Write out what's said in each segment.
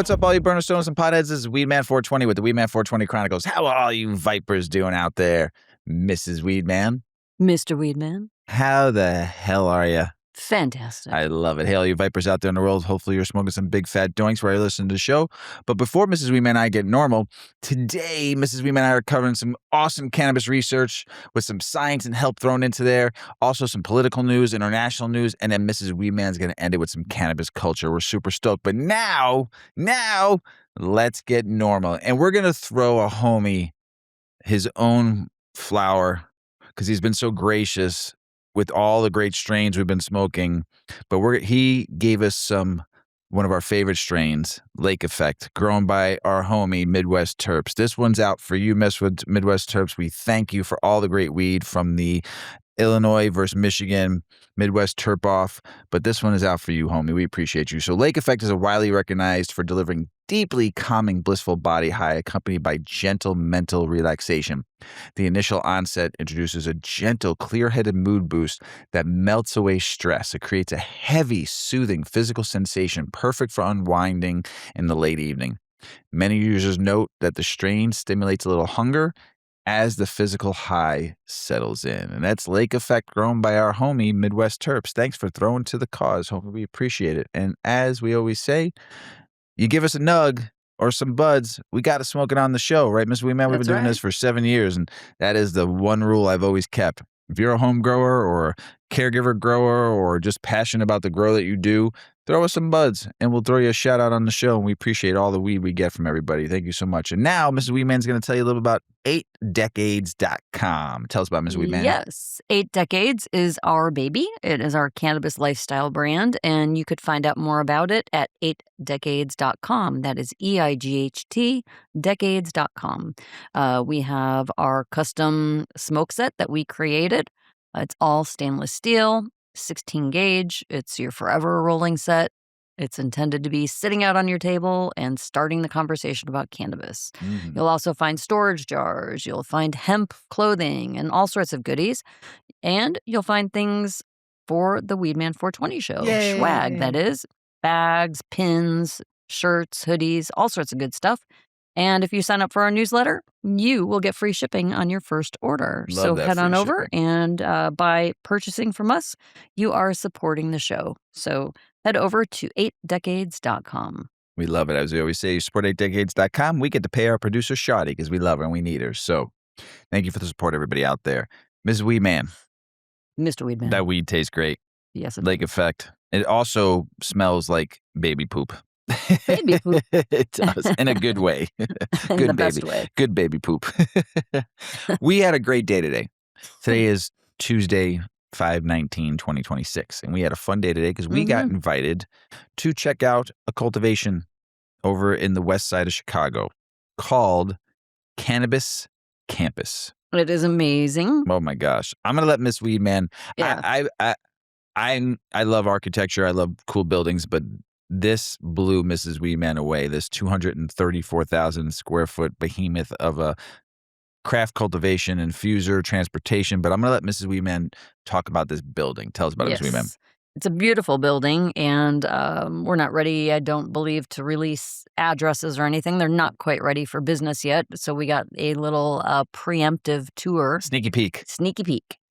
what's up, all you burner stones and potheads? This is Weedman 420 with the Weedman 420 Chronicles. How are all you vipers doing out there, Mrs. Weedman? Mr. Weedman. How the hell are you? Fantastic. I love it. Hey, all you vipers out there in the world, hopefully you're smoking some big fat doinks while you're listening to the show. But before Mrs. Weedman and I get normal, today Mrs. Weedman and I are covering some awesome cannabis research with some science and help thrown into there. Also some political news, international news, and then Mrs. Weedman's going to end it with some cannabis culture. We're super stoked. But now, let's get normal. And we're going to throw a homie his own flower because he's been so gracious with all the great strains we've been smoking. But he gave us one of our favorite strains, Lake Effect, grown by our homie Midwest Terps. This one's out for you, Midwest Terps. We thank you for all the great weed from the Illinois versus Michigan Midwest Terp Off, but this one is out for you, homie. We appreciate you. So Lake Effect is a widely recognized for delivering deeply calming, blissful body high accompanied by gentle mental relaxation. The initial onset introduces a gentle, clear-headed mood boost that melts away stress. It creates a heavy, soothing physical sensation, perfect for unwinding in the late evening. Many users note that the strain stimulates a little hunger as the physical high settles in. And that's Lake Effect, grown by our homie Midwest Terps. Thanks for throwing to the cause. Hope we appreciate it. And as we always say, you give us a nug or some buds, we got to smoke it on the show, right, Ms. Weedman? We've been doing this for 7 years, and that is the one rule I've always kept. If you're a home grower or a caregiver grower or just passionate about the grow that you do, throw us some buds and we'll throw you a shout out on the show. And we appreciate all the weed we get from everybody. Thank you so much. And now Mrs. Weedman's going to tell you a little about 8decades.com. Tell us about Mrs. Weedman. Yes. 8 Decades is our baby. It is our cannabis lifestyle brand. And you could find out more about it at 8decades.com. That is EIGHT, decades.com. We have our custom smoke set that we created. It's all stainless steel, 16 gauge. It's your forever rolling set. It's intended to be sitting out on your table and starting the conversation about cannabis. Mm-hmm. You'll also find storage jars. You'll find hemp clothing and all sorts of goodies. And you'll find things for the Weedman 420 show. Yay. Swag, that is. Bags, pins, shirts, hoodies, all sorts of good stuff. And if you sign up for our newsletter, you will get free shipping on your first order. So head on over and by purchasing from us, you are supporting the show. So head over to 8decades.com. We love it. As we always say, you support 8decades.com. We get to pay our producer, Shawty, because we love her and we need her. So thank you for the support, everybody out there. Ms. Weedman. Mr. Weedman. That weed tastes great. Yes. Lake Effect. It also smells like baby poop. Baby poop. It does, in a good way. Good in the baby. Best way. Good baby poop. We had a great day today. Today is Tuesday, 5/19/2026, and we had a fun day today because we got invited to check out a cultivation over in the west side of Chicago called Cannabis Campus. It is amazing. Oh my gosh. I'm going to let Miss Weedman. Yeah. I love architecture. I love cool buildings, but this blew Mrs. Weedman away, this 234,000 square foot behemoth of a craft cultivation, infuser, transportation. But I'm going to let Mrs. Weedman talk about this building. Tell us about it, Mrs. Weedman. It's a beautiful building, and we're not ready, I don't believe, to release addresses or anything. They're not quite ready for business yet, so we got a little preemptive tour. Sneaky peek.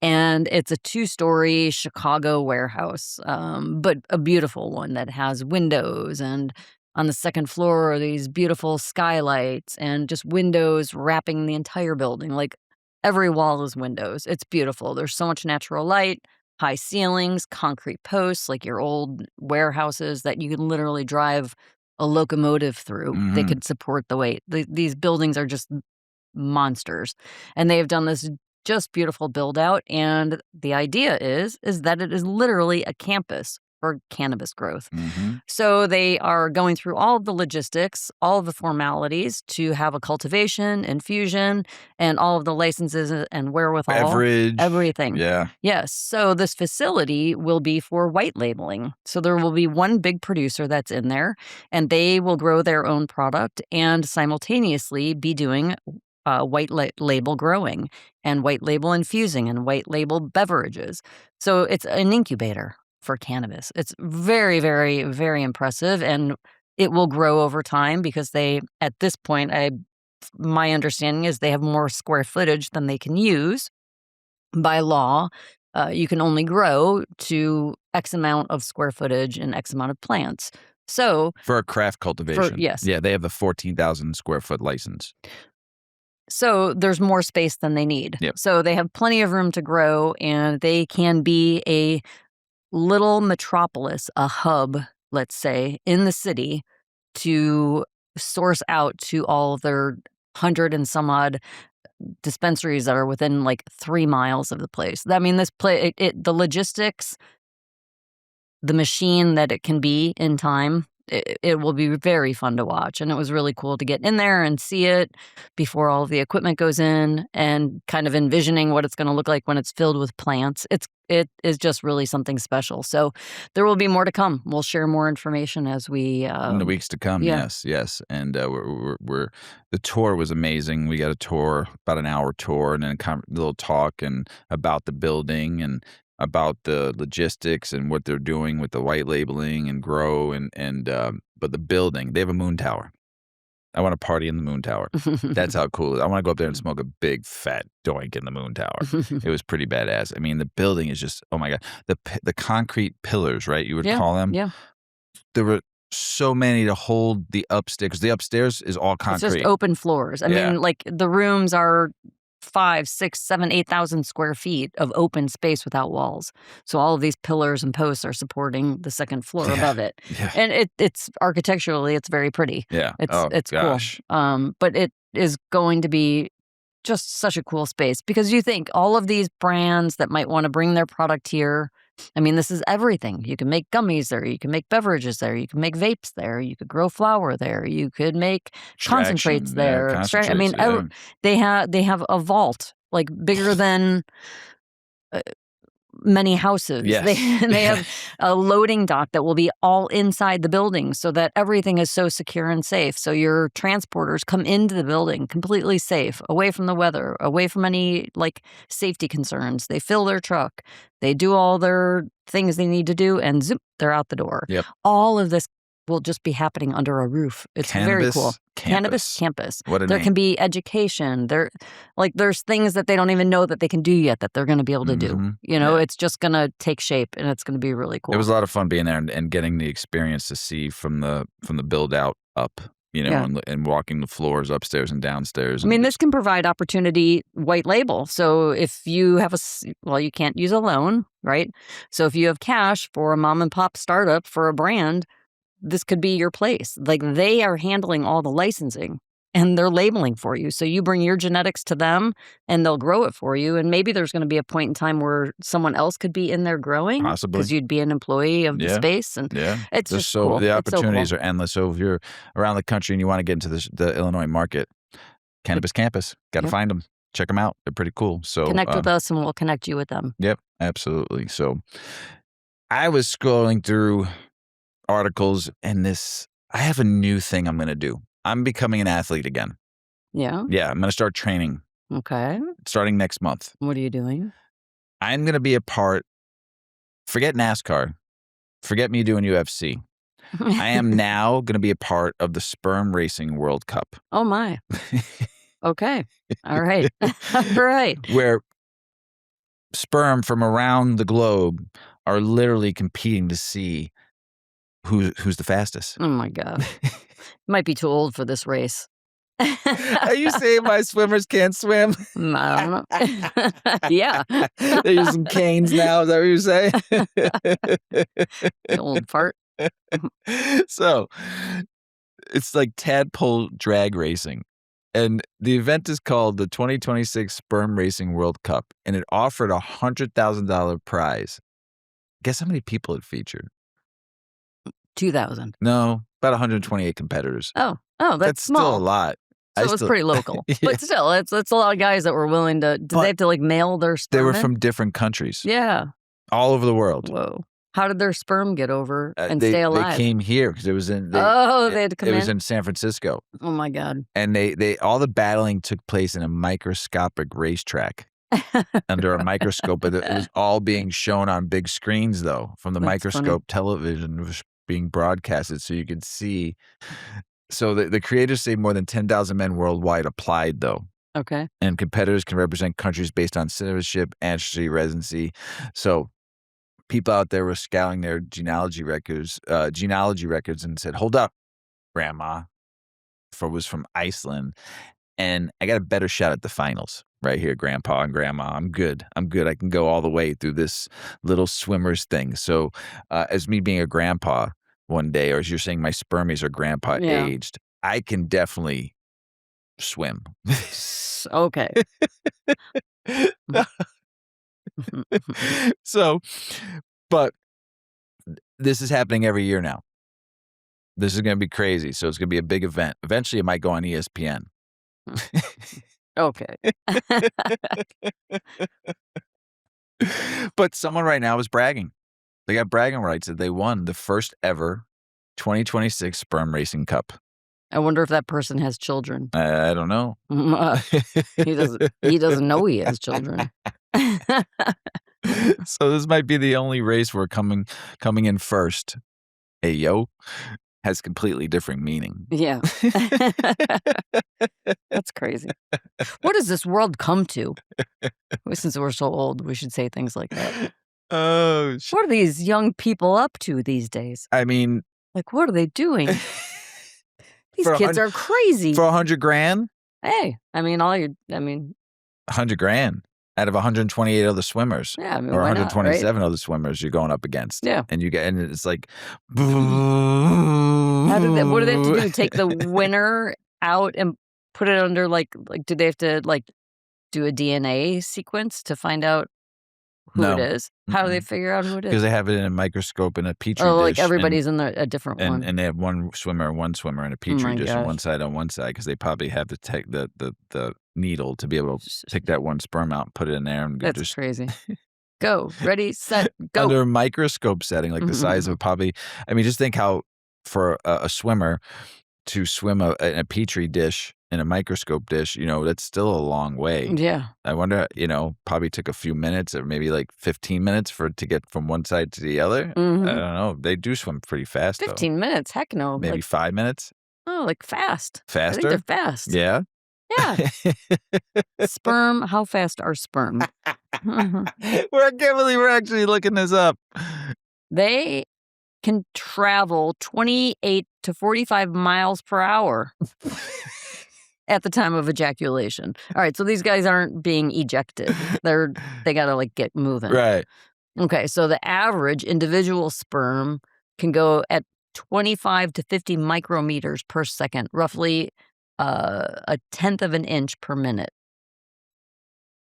And it's a 2-story Chicago warehouse, but a beautiful one that has windows, and on the second floor are these beautiful skylights and just windows wrapping the entire building. Like, every wall is windows. It's beautiful. There's so much natural light. High ceilings, concrete posts, like your old warehouses that you could literally drive a locomotive through. Mm-hmm. They could support the weight. These buildings are just monsters. And they have done this just beautiful build out. And the idea is that it is literally a campus for cannabis growth. Mm-hmm. So they are going through all of the logistics, all of the formalities to have a cultivation, infusion, and all of the licenses and wherewithal. Beverage. Everything. Yeah. Yes. So this facility will be for white labeling. So there will be one big producer that's in there, and they will grow their own product and simultaneously be doing white label growing and white label infusing and white label beverages. So it's an incubator for cannabis. It's very, very, very impressive. And it will grow over time because they, at this point, my understanding is they have more square footage than they can use. By law, you can only grow to X amount of square footage and X amount of plants. So For a craft cultivation. yes. Yeah, they have the 14,000 square foot license. So there's more space than they need. Yep. So they have plenty of room to grow, and they can be a little metropolis, a hub, let's say, in the city to source out to all their 100 and some odd dispensaries that are within like 3 miles of the place. I mean, this place, the logistics, the machine that it can be in time, it will be very fun to watch. And it was really cool to get in there and see it before all of the equipment goes in, and kind of envisioning what it's going to look like when it's filled with plants. It is just really something special. So there will be more to come. We'll share more information as we in the weeks to come. yeah. Yes. And we're the tour was amazing. We got a tour, about an hour tour, and then a little talk and about the building and about the logistics and what they're doing with the white labeling and grow but the building, they have a moon tower. I want to party in the moon tower. That's how cool it is. I want to go up there and smoke a big fat doink in the moon tower. It was pretty badass. I mean, the building is just, oh my God. The concrete pillars, right? You would call them. Yeah. There were so many to hold the upstairs, because the upstairs is all concrete. It's just open floors. I mean, like the rooms are 5, 6, 7, 8,000 square feet of open space without walls. So all of these pillars and posts are supporting the second floor above it. Yeah. And it's architecturally, it's very pretty. Yeah. It's gosh. Cool. But it is going to be just such a cool space, because you think all of these brands that might want to bring their product here, I mean, this is everything. You can make gummies there. You can make beverages there. You can make vapes there. You could grow flower there. You could make concentrates there. I mean, they have a vault like bigger than many houses. Yes. They have a loading dock that will be all inside the building, so that everything is so secure and safe. So your transporters come into the building completely safe, away from the weather, away from any like safety concerns. They fill their truck, they do all their things they need to do, and zoop, they're out the door. Yep. All of this will just be happening under a roof. It's very cool. Cannabis Campus. What a there name. Can be education. There's things that they don't even know that they can do yet that they're going to be able to do. You know, it's just going to take shape, and it's going to be really cool. It was a lot of fun being there and getting the experience to see from the build out up, you know, and walking the floors upstairs and downstairs. I mean, this can provide opportunity white label. So if you have you can't use a loan, right? So if you have cash for a mom and pop startup for a brand, this could be your place. Like, they are handling all the licensing and they're labeling for you. So you bring your genetics to them and they'll grow it for you. And maybe there's going to be a point in time where someone else could be in there growing. Possibly. Because you'd be an employee of the space. And it's just so cool. The opportunities are endless. So if you're around the country and you want to get into the Illinois market, Cannabis Campus, got to find them. Check them out. They're pretty cool. So connect with us and we'll connect you with them. Yep, absolutely. So I was scrolling through articles, and I have a new thing I'm going to do. I'm becoming an athlete again. Yeah? Yeah, I'm going to start training. Okay. Starting next month. What are you doing? I'm going to be a part, forget NASCAR, forget me doing UFC. I am now going to be a part of the Sperm Racing World Cup. Oh, my. Okay. All right. All right. Where sperm from around the globe are literally competing to see who's the fastest. Oh, my God. Might be too old for this race. Are you saying my swimmers can't swim? I don't know. Yeah. They're using canes now. Is that what you're saying? The old part. So it's like tadpole drag racing. And the event is called the 2026 Sperm Racing World Cup. And it offered a $100,000 prize. Guess how many people it featured? 2,000. No, about 128 competitors. Oh, that's small. Still a lot. So it was pretty local. Yeah. But still, it's a lot of guys that were willing to. Did they have to like mail their sperm? They were from different countries. Yeah. All over the world. Whoa. How did their sperm get over and stay alive? They came here because it was in. They had to come in. It was in San Francisco. Oh my God! And they all the battling took place in a microscopic racetrack under a microscope, but it was all being shown on big screens though. From the microscope, television was being broadcasted so you can see. So the creators say more than 10,000 men worldwide applied, though. Okay. And competitors can represent countries based on citizenship, ancestry, residency. So people out there were scouting their genealogy records and said, hold up, grandma, was from Iceland. And I got a better shot at the finals right here, grandpa and grandma. I'm good. I can go all the way through this little swimmers thing. So as me being a grandpa one day, or as you're saying, my spermies are grandpa Yeah. aged, I can definitely swim. Okay. So, but this is happening every year now. This is going to be crazy. So it's going to be a big event. Eventually, it might go on ESPN. Okay. But someone right now is bragging. They got bragging rights that they won the first ever 2026 Sperm Racing Cup. I wonder if that person has children. I don't know. He doesn't know he has children. So this might be the only race where coming in first, hey yo, has completely different meaning. Yeah. That's crazy. What does this world come to? Since we're so old, we should say things like that. Oh, What are these young people up to these days? I mean, like, what are they doing? These kids are crazy. For $100,000? Hey, I mean, $100,000 out of 128 other swimmers. Yeah, I mean, or why 127 not, right? other swimmers you're going up against. Yeah. And it's like, what do they have to do? Take the winner out and put it under do they have to do a DNA sequence to find out who it is? How do they figure out who it is? Because they have it in a microscope in a petri dish. Oh, like everybody's in a different one. And they have one swimmer in a petri dish on one side because they probably have to take the needle to be able to take that one sperm out and put it in there. And That's crazy. Go. Ready, set, go. Under a microscope setting, like the size of just think how for a swimmer to swim in a petri dish, in a microscope dish, that's still a long way. Yeah. I wonder, probably took a few minutes or maybe like 15 minutes to get from one side to the other. Mm-hmm. I don't know. They do swim pretty fast, 15 minutes? Heck no. Maybe 5 minutes? Oh, fast. Faster? I think they're fast. Yeah? Yeah. Sperm, how fast are sperm? I can't believe we're actually looking this up. They can travel 28 to 45 miles per hour at the time of ejaculation. All right, so these guys aren't being ejected. They got to get moving. Right. Okay, so the average individual sperm can go at 25 to 50 micrometers per second, roughly a tenth of an inch per minute.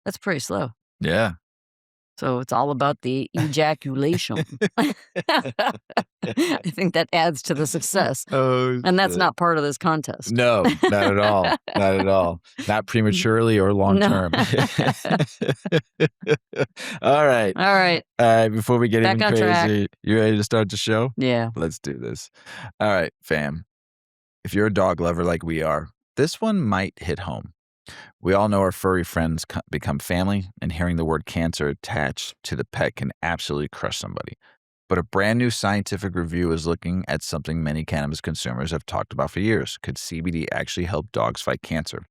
That's pretty slow. Yeah. So it's all about the ejaculation. I think that adds to the success. Oh, and that's not part of this contest. No, not at all. Not at all. Not prematurely or long term. All right. All right. Before we get Back even on crazy, track. you ready to start the show? Yeah. Let's do this. All right, fam. If you're a dog lover like we are, this one might hit home. We all know our furry friends become family, and hearing the word cancer attached to the pet can absolutely crush somebody. But a brand new scientific review is looking at something many cannabis consumers have talked about for years. Could CBD actually help dogs fight cancer?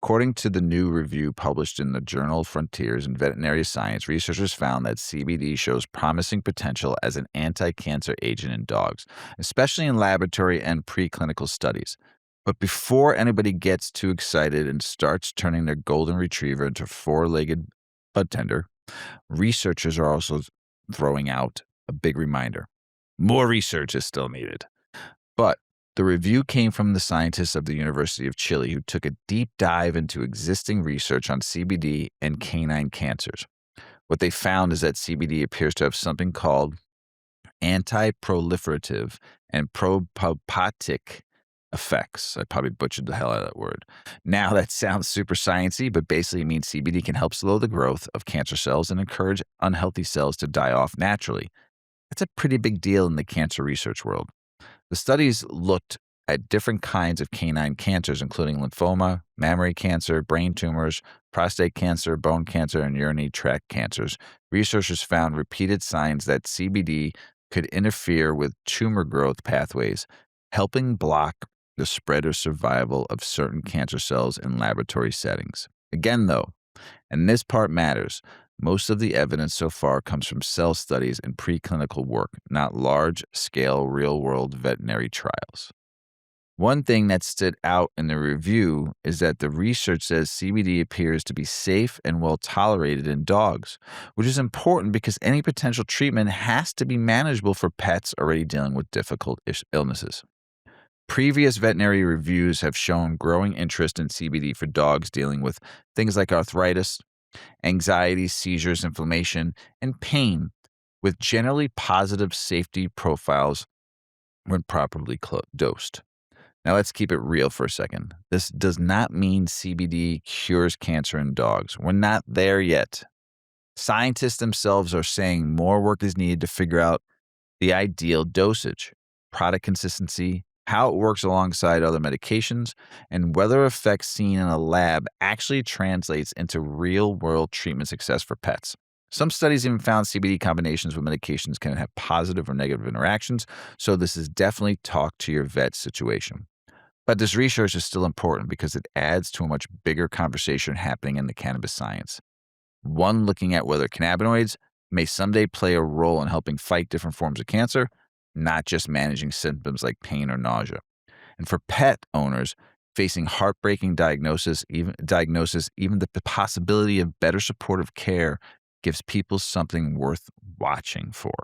According to the new review published in the journal Frontiers in Veterinary Science, researchers found that CBD shows promising potential as an anti-cancer agent in dogs, especially in laboratory and preclinical studies. But before anybody gets too excited and starts turning their golden retriever into a four-legged bud tender, researchers are also throwing out a big reminder. More research is still needed. But the review came from the scientists of the University of Chile who took a deep dive into existing research on CBD and canine cancers. What they found is that CBD appears to have something called anti-proliferative and pro-apoptotic effects. I probably butchered the hell out of that word. Now that sounds super sciencey, but basically it means CBD can help slow the growth of cancer cells and encourage unhealthy cells to die off naturally. That's a pretty big deal in the cancer research world. The studies looked at different kinds of canine cancers, including lymphoma, mammary cancer, brain tumors, prostate cancer, bone cancer, and urinary tract cancers. Researchers found repeated signs that CBD could interfere with tumor growth pathways, helping block the spread or survival of certain cancer cells in laboratory settings. Again, though, and this part matters, most of the evidence so far comes from cell studies and preclinical work, not large-scale real-world veterinary trials. One thing that stood out in the review is that the research says CBD appears to be safe and well tolerated in dogs, which is important because any potential treatment has to be manageable for pets already dealing with difficult illnesses. Previous veterinary reviews have shown growing interest in CBD for dogs dealing with things like arthritis, anxiety, seizures, inflammation, and pain, with generally positive safety profiles when properly dosed. Now, let's keep it real for a second. This does not mean CBD cures cancer in dogs. We're not there yet. Scientists themselves are saying more work is needed to figure out the ideal dosage, product consistency, how it works alongside other medications, and whether effects seen in a lab actually translates into real-world treatment success for pets. Some studies even found CBD combinations with medications can have positive or negative interactions, so this is definitely talk to your vet situation. But this research is still important because it adds to a much bigger conversation happening in the cannabis science. One looking at whether cannabinoids may someday play a role in helping fight different forms of cancer, not just managing symptoms like pain or nausea. And for pet owners facing heartbreaking diagnosis, even the possibility of better supportive care gives people something worth watching for.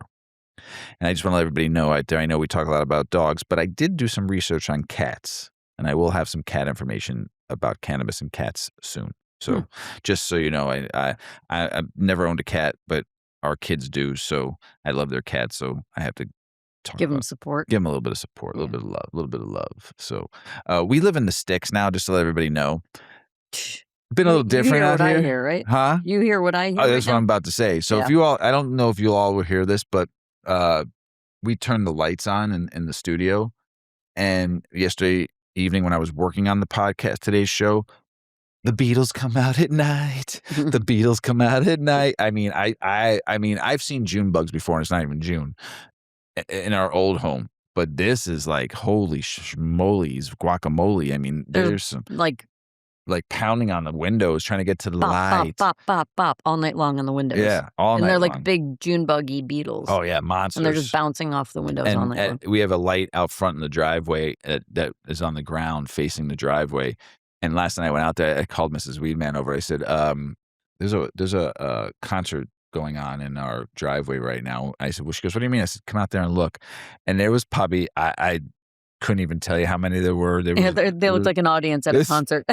And I just want to let everybody know out there, I know we talk a lot about dogs, but I did do some research on cats, and I will have some cat information about cannabis and cats soon. So just so you know, I've never owned a cat, but our kids do, so I love their cats, so I have to Give them support. Give them a little bit of support, a little bit of love. So we live in the sticks now, just to let everybody know. Been a little different out here. You hear what I hear, right? Huh? You hear what I hear. Oh, that's what I'm about to say. So if you all, I don't know if you all will hear this, but we turned the lights on in the studio, and yesterday evening when I was working on the podcast, today's show, the Beatles come out at night. The Beatles come out at night. I mean, I've seen June bugs before, and it's not even June in our old home. But this is like, holy schmolies, guacamole. I mean, there's some like pounding on the windows, trying to get to the light. Bop, bop, bop, bop, all night long on the windows. Yeah, all night long. And they're like big June buggy beetles. Oh, yeah, monsters. And they're just bouncing off the windows all night long. We have a light out front in the driveway that is on the ground facing the driveway. And last night I went out there, I called Mrs. Weedman over. I said, there's a concert going on in our driveway right now. I said, well, she goes, what do you mean? I said, come out there and look. And there was probably, I couldn't even tell you how many there were. They looked like an audience at a concert.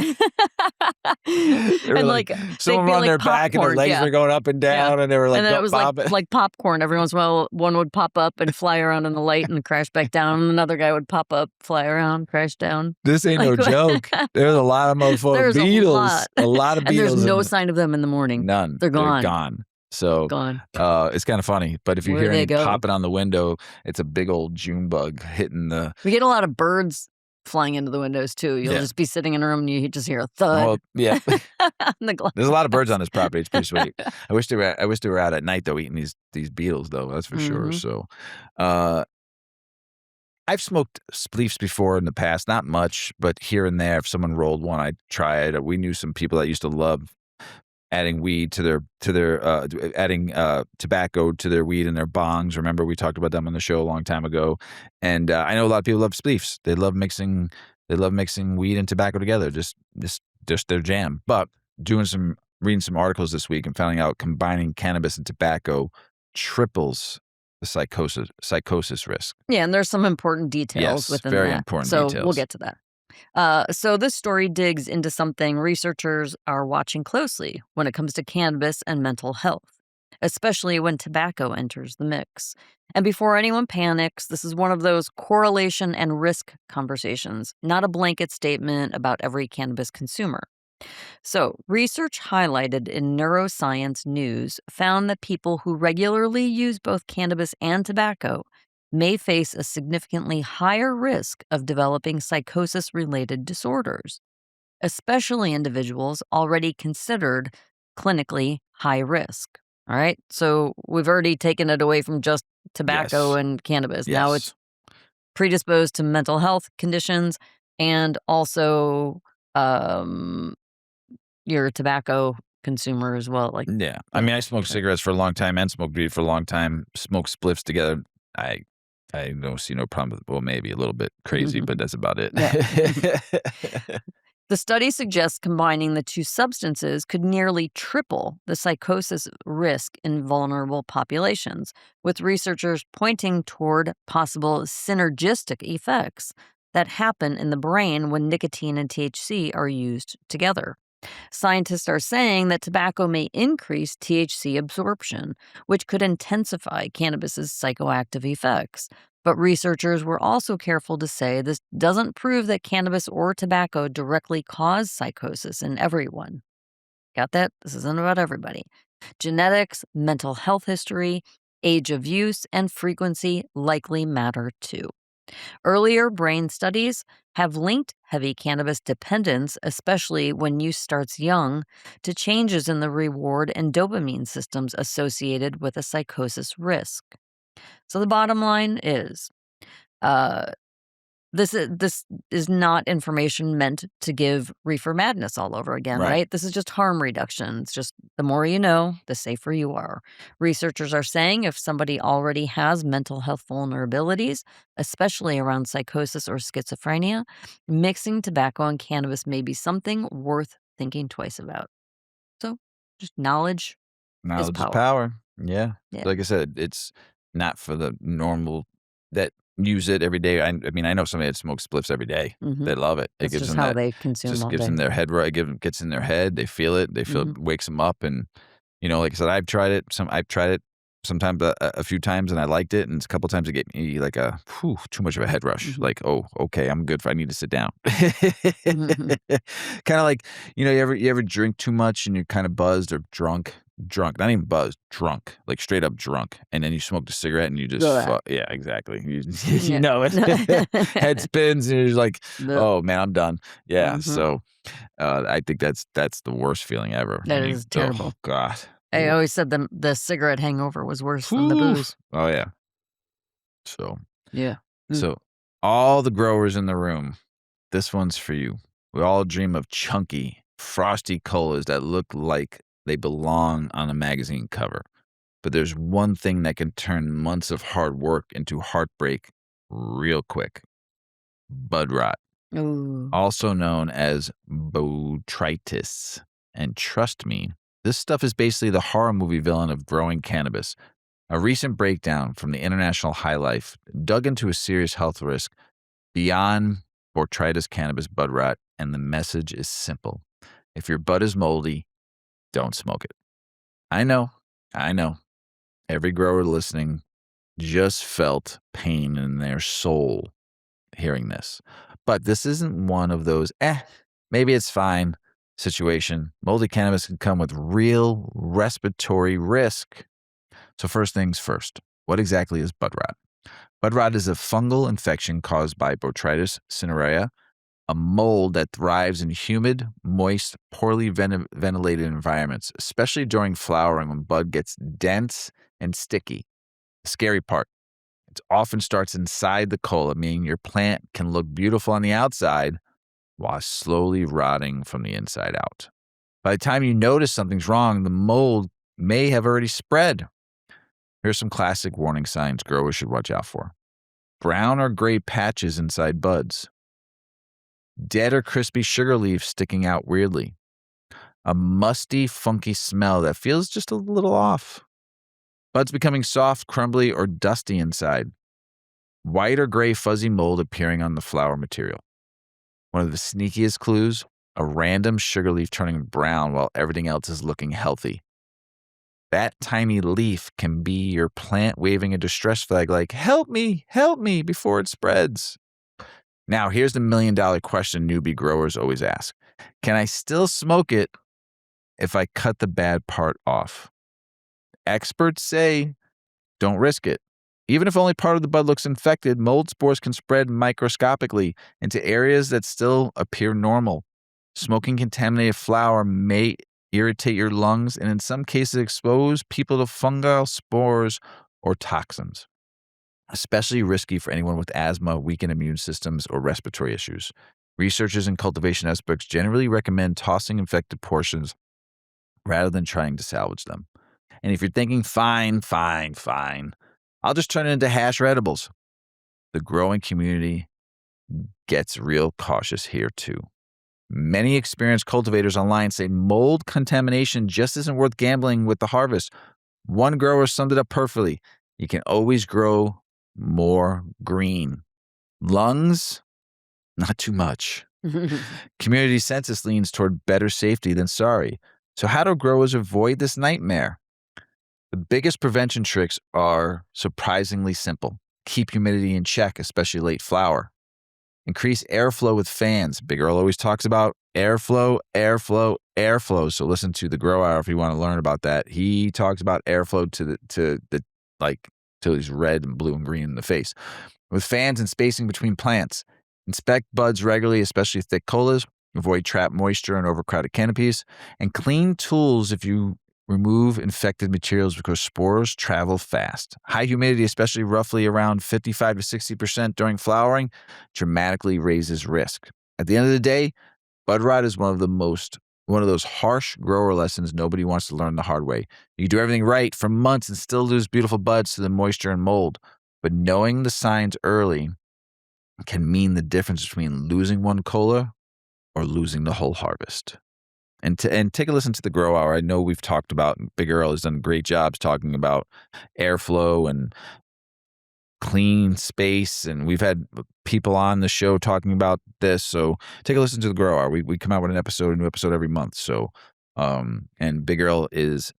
And like someone on their back and their legs were going up and down, and they were like, and then it was like popcorn. Every once in a while, one would pop up and fly around in the light and crash back down, and another guy would pop up, fly around, crash down. This ain't no joke. There's a lot of motherfucking Beatles. A lot of Beatles. And there's no sign of them in the morning. None. They're gone. They're gone. So gone. It's kind of funny. But if you hear any popping on the window, it's a big old June bug hitting the. We get a lot of birds flying into the windows too. You'll just be sitting in a room and you just hear a thud. Well, yeah. The There's a lot of birds on this property. It's pretty sweet. I wish they were out at night though, eating these beetles though. That's for sure. So, I've smoked spleefs before in the past, not much, but here and there, if someone rolled one, I'd try it. We knew some people that used to love adding weed to their adding tobacco to their weed and their bongs. Remember, we talked about them on the show a long time ago. And I know a lot of people love spleefs. They love mixing weed and tobacco together. Just their jam. But reading some articles this week and finding out combining cannabis and tobacco triples the psychosis risk. Yeah, and there's some important details within that. Very important details. So we'll get to that. So this story digs into something researchers are watching closely when it comes to cannabis and mental health, especially when tobacco enters the mix. And before anyone panics, this is one of those correlation and risk conversations, not a blanket statement about every cannabis consumer. So, research highlighted in Neuroscience News found that people who regularly use both cannabis and tobacco may face a significantly higher risk of developing psychosis-related disorders, especially individuals already considered clinically high risk. All right, so we've already taken it away from just tobacco Yes. and cannabis. Now it's Yes. predisposed to mental health conditions and also you're a tobacco consumer as well. Like, Yeah. I yeah. mean, I smoked Okay. cigarettes for a long time and smoked weed for a long time. Smoked spliffs together. I I don't see no problem with, well, maybe a little bit crazy, but that's about it. Yeah. The study suggests combining the two substances could nearly triple the psychosis risk in vulnerable populations, with researchers pointing toward possible synergistic effects that happen in the brain when nicotine and THC are used together. Scientists are saying that tobacco may increase THC absorption, which could intensify cannabis's psychoactive effects. But researchers were also careful to say this doesn't prove that cannabis or tobacco directly cause psychosis in everyone. Got that? This isn't about everybody. Genetics, mental health history, age of use, and frequency likely matter too. Earlier brain studies have linked heavy cannabis dependence, especially when use starts young, to changes in the reward and dopamine systems associated with a psychosis risk. So the bottom line is, uh, this is not information meant to give reefer madness all over again, Right. right? This is just harm reduction. It's just the more you know, the safer you are. Researchers are saying if somebody already has mental health vulnerabilities, especially around psychosis or schizophrenia, mixing tobacco and cannabis may be something worth thinking twice about. So, just knowledge is Knowledge is power. power. Yeah. Yeah. Like I said, it's not for the normal that use it every day. I mean, I know somebody that smokes spliffs every day. Hmm. They love it. It That's gives just them how that, they consume just all gives day. them their head right. Gets in their head. They feel it. They feel Hmm. it wakes them up. And, like I said, I've tried it sometimes a few times and I liked it. And a couple times it gave me like too much of a head rush. Hmm. Like, oh, okay, I'm good. I need to sit down. Hmm. Kind of like, you ever drink too much and you're kind of buzzed or drunk, not even buzzed, drunk, like straight up drunk. And then you smoked a cigarette and you just, Blech. yeah, exactly. You, you Yeah. know it. Head spins and you're like, Blech. oh man, I'm done. Yeah. Mhm. So I think that's the worst feeling ever. That When you, is oh terrible. God. I Ooh. always said the cigarette hangover was worse than the Whew. booze. Oh yeah. So, Yeah. Mm. so all the growers in the room, this one's for you. We all dream of chunky, frosty colas that look like they belong on a magazine cover. But there's one thing that can turn months of hard work into heartbreak real quick. Bud rot, Ooh. also known as botrytis. And trust me, this stuff is basically the horror movie villain of growing cannabis. A recent breakdown from the International High Life dug into a serious health risk beyond botrytis cannabis bud rot, and the message is simple. If your bud is moldy, don't smoke it. I know. Every grower listening just felt pain in their soul hearing this. But this isn't one of those, maybe it's fine situation. Moldy cannabis can come with real respiratory risk. So, first things first, what exactly is bud rot? Bud rot is a fungal infection caused by Botrytis cinerea, a mold that thrives in humid, moist, poorly ventilated environments, especially during flowering when bud gets dense and sticky. The scary part, it often starts inside the cola, meaning your plant can look beautiful on the outside while slowly rotting from the inside out. By the time you notice something's wrong, the mold may have already spread. Here's some classic warning signs growers should watch out for. Brown or gray patches inside buds. Dead or crispy sugar leaves sticking out weirdly. A musty, funky smell that feels just a little off. Buds becoming soft, crumbly, or dusty inside. White or gray fuzzy mold appearing on the flower material. One of the sneakiest clues, a random sugar leaf turning brown while everything else is looking healthy. That tiny leaf can be your plant waving a distress flag like, help me, before it spreads. Now, here's the $1,000,000 question newbie growers always ask. Can I still smoke it if I cut the bad part off? Experts say don't risk it. Even if only part of the bud looks infected, mold spores can spread microscopically into areas that still appear normal. Smoking contaminated flower may irritate your lungs and in some cases expose people to fungal spores or toxins. especially risky for anyone with asthma, weakened immune systems, or respiratory issues. Researchers and cultivation experts generally recommend tossing infected portions rather than trying to salvage them. And if you're thinking, fine, I'll just turn it into hash or edibles, the growing community gets real cautious here too. Many experienced cultivators online say mold contamination just isn't worth gambling with the harvest. One grower summed it up perfectly. You can always grow more green. Lungs, not too much. Community census leans toward better safety than sorry. So how do growers avoid this nightmare? The biggest prevention tricks are surprisingly simple. Keep humidity in check, especially late flower. Increase airflow with fans. Big Earl always talks about airflow. So listen to the Grow Hour if you want to learn about that. He talks about airflow till he's red and blue and green in the face. With fans and spacing between plants. Inspect buds regularly, especially thick colas. Avoid trapped moisture and overcrowded canopies. And clean tools if you remove infected materials because spores travel fast. High humidity, especially roughly around 55 to 60% during flowering, dramatically raises risk. At the end of the day, bud rot is one of those harsh grower lessons nobody wants to learn the hard way. You do everything right for months and still lose beautiful buds to the moisture and mold. But knowing the signs early can mean the difference between losing one cola or losing the whole harvest. And take a listen to the Grow Hour. I know we've talked about, Big Earl has done great jobs talking about airflow and clean space, and we've had people on the show talking about this. So take a listen to the Grow Hour. We come out with a new episode every month. So, and Big Earl is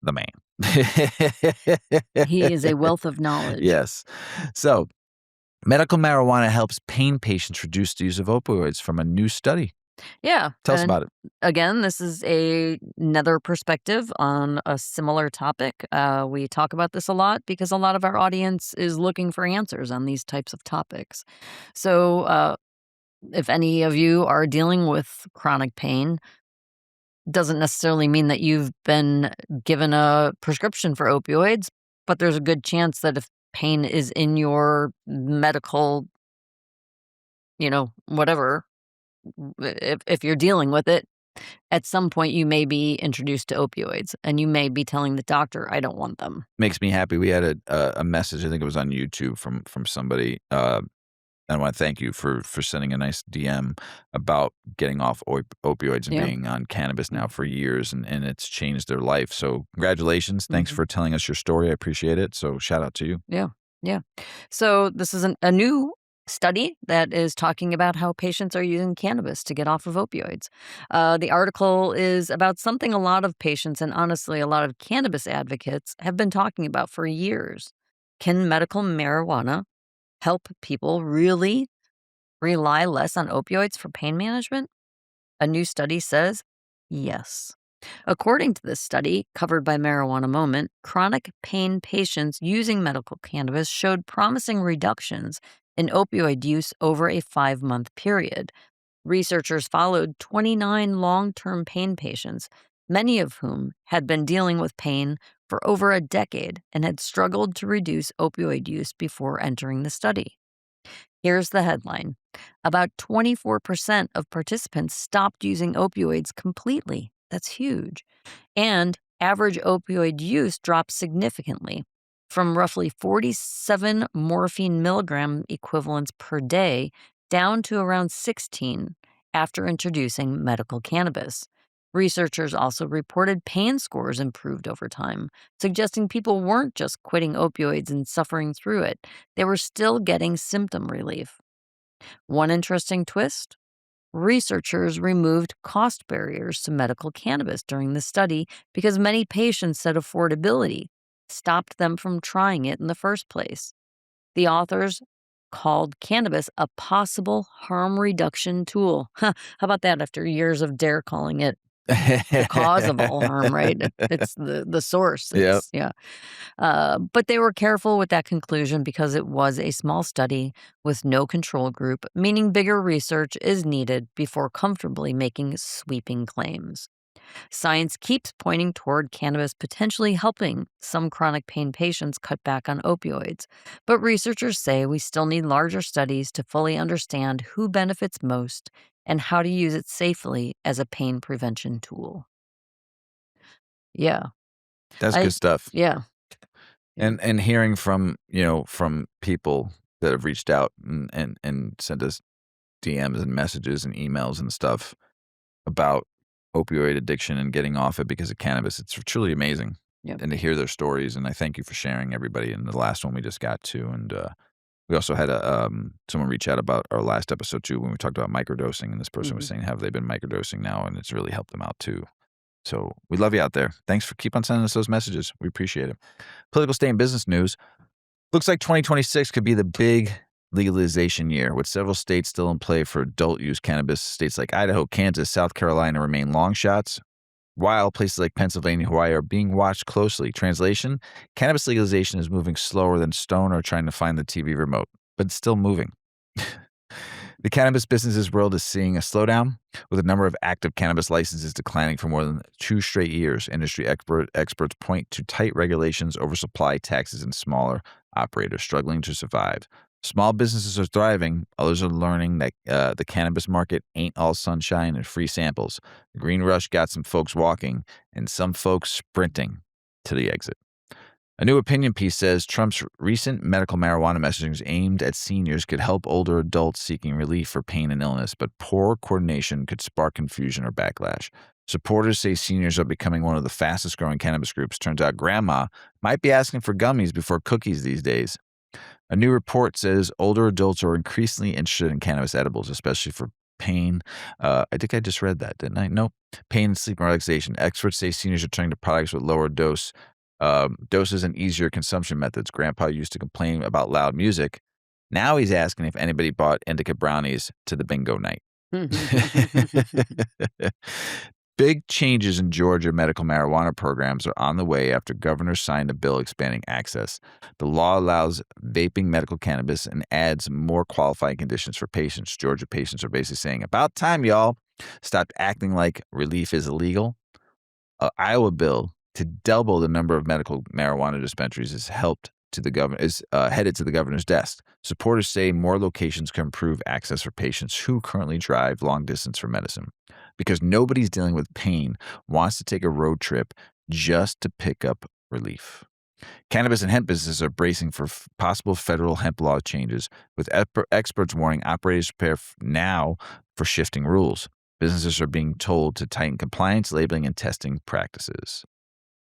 the man. He is a wealth of knowledge. Yes. So medical marijuana helps pain patients reduce the use of opioids from a new study. Yeah. Tell us about it. Again, this is another perspective on a similar topic. We talk about this a lot because a lot of our audience is looking for answers on these types of topics. So if any of you are dealing with chronic pain, doesn't necessarily mean that you've been given a prescription for opioids, but there's a good chance that if pain is in your medical, whatever, if you're dealing with it, at some point you may be introduced to opioids and you may be telling the doctor, I don't want them. Makes me happy. We had a message, I think it was on YouTube from somebody. I want to thank you for sending a nice DM about getting off opioids and being on cannabis now for years, and it's changed their life. So congratulations. Thanks for telling us your story. I appreciate it. So shout out to you. Yeah. So this is a new study that is talking about how patients are using cannabis to get off of opioids. The article is about something a lot of patients and honestly a lot of cannabis advocates have been talking about for years. Can medical marijuana help people really rely less on opioids for pain management? A new study says yes. According to this study, covered by Marijuana Moment, chronic pain patients using medical cannabis showed promising reductions in opioid use over a 5-month period. Researchers followed 29 long-term pain patients, many of whom had been dealing with pain for over a decade and had struggled to reduce opioid use before entering the study. Here's the headline. About 24% of participants stopped using opioids completely. That's huge. And average opioid use dropped significantly from roughly 47 morphine milligram equivalents per day down to around 16 after introducing medical cannabis. Researchers also reported pain scores improved over time, suggesting people weren't just quitting opioids and suffering through it. They were still getting symptom relief. One interesting twist: researchers removed cost barriers to medical cannabis during the study because many patients said affordability stopped them from trying it in the first place. The authors called cannabis a possible harm reduction tool. How about that after years of DARE calling it the cause of all harm, right? It's the source. Yep. Yeah. But they were careful with that conclusion because it was a small study with no control group, meaning bigger research is needed before comfortably making sweeping claims. Science keeps pointing toward cannabis potentially helping some chronic pain patients cut back on opioids, but researchers say we still need larger studies to fully understand who benefits most and how to use it safely as a pain prevention tool. Yeah. That's I good stuff. yeah. Yeah. And hearing from, from people that have reached out and sent us DMs and messages and emails and stuff about opioid addiction and getting off it because of cannabis, it's truly amazing. Yep. And to hear their stories, and I thank you for sharing, everybody. And the last one we just got to, and we also had someone reach out about our last episode too when we talked about microdosing, and this person was saying, have they been microdosing now? And it's really helped them out too. So we love you out there. Thanks for keep on sending us those messages. We appreciate it. Political, state, and business news. Looks like 2026 could be the big legalization year, with several states still in play for adult use cannabis. States like Idaho, Kansas, South Carolina remain long shots, while places like Pennsylvania and Hawaii are being watched closely. Translation: cannabis legalization is moving slower than Stone or trying to find the TV remote, but it's still moving. The cannabis business's world is seeing a slowdown, with the number of active cannabis licenses declining for more than 2 straight years. Industry experts point to tight regulations, oversupply, taxes, and smaller operators struggling to survive. Small businesses are thriving. Others are learning that the cannabis market ain't all sunshine and free samples. The green rush got some folks walking and some folks sprinting to the exit. A new opinion piece says Trump's recent medical marijuana messaging aimed at seniors could help older adults seeking relief for pain and illness, but poor coordination could spark confusion or backlash. Supporters say seniors are becoming one of the fastest growing cannabis groups. Turns out grandma might be asking for gummies before cookies these days. A new report says older adults are increasingly interested in cannabis edibles, especially for pain. I think I just read that, didn't I? Nope. Pain and sleep and relaxation. Experts say seniors are turning to products with lower doses and easier consumption methods. Grandpa used to complain about loud music. Now he's asking if anybody bought indica brownies to the bingo night. Big changes in Georgia medical marijuana programs are on the way after governors signed a bill expanding access. The law allows vaping medical cannabis and adds more qualifying conditions for patients. Georgia patients are basically saying, about time, y'all. Stop acting like relief is illegal. An Iowa bill to double the number of medical marijuana dispensaries is headed to the governor's desk. Supporters say more locations can improve access for patients who currently drive long distance for medicine, because nobody's dealing with pain wants to take a road trip just to pick up relief. Cannabis and hemp businesses are bracing for possible federal hemp law changes, with experts warning operators to prepare now for shifting rules. Businesses are being told to tighten compliance, labeling, and testing practices.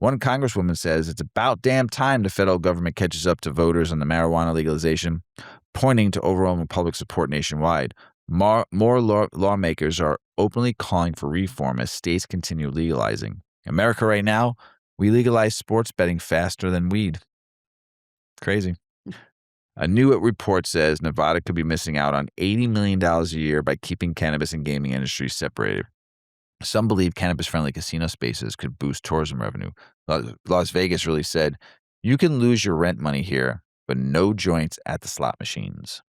One congresswoman says it's about damn time the federal government catches up to voters on the marijuana legalization, pointing to overwhelming public support nationwide. More lawmakers are openly calling for reform as states continue legalizing. In America right now, we legalize sports betting faster than weed. Crazy. A new report says Nevada could be missing out on $80 million a year by keeping cannabis and gaming industries separated. Some believe cannabis-friendly casino spaces could boost tourism revenue. Las Vegas really said, you can lose your rent money here, but no joints at the slot machines.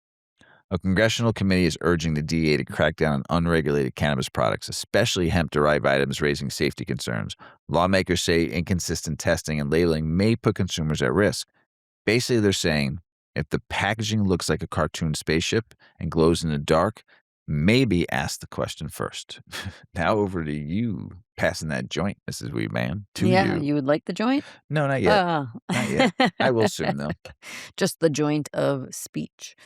A congressional committee is urging the DEA to crack down on unregulated cannabis products, especially hemp-derived items, raising safety concerns. Lawmakers say inconsistent testing and labeling may put consumers at risk. Basically, they're saying if the packaging looks like a cartoon spaceship and glows in the dark, maybe ask the question first. Now over to you, passing that joint, Mrs. Weedman. Yeah, You. you would like the joint? No, not yet. Uh, Not yet. I will soon, though. Just the joint of speech.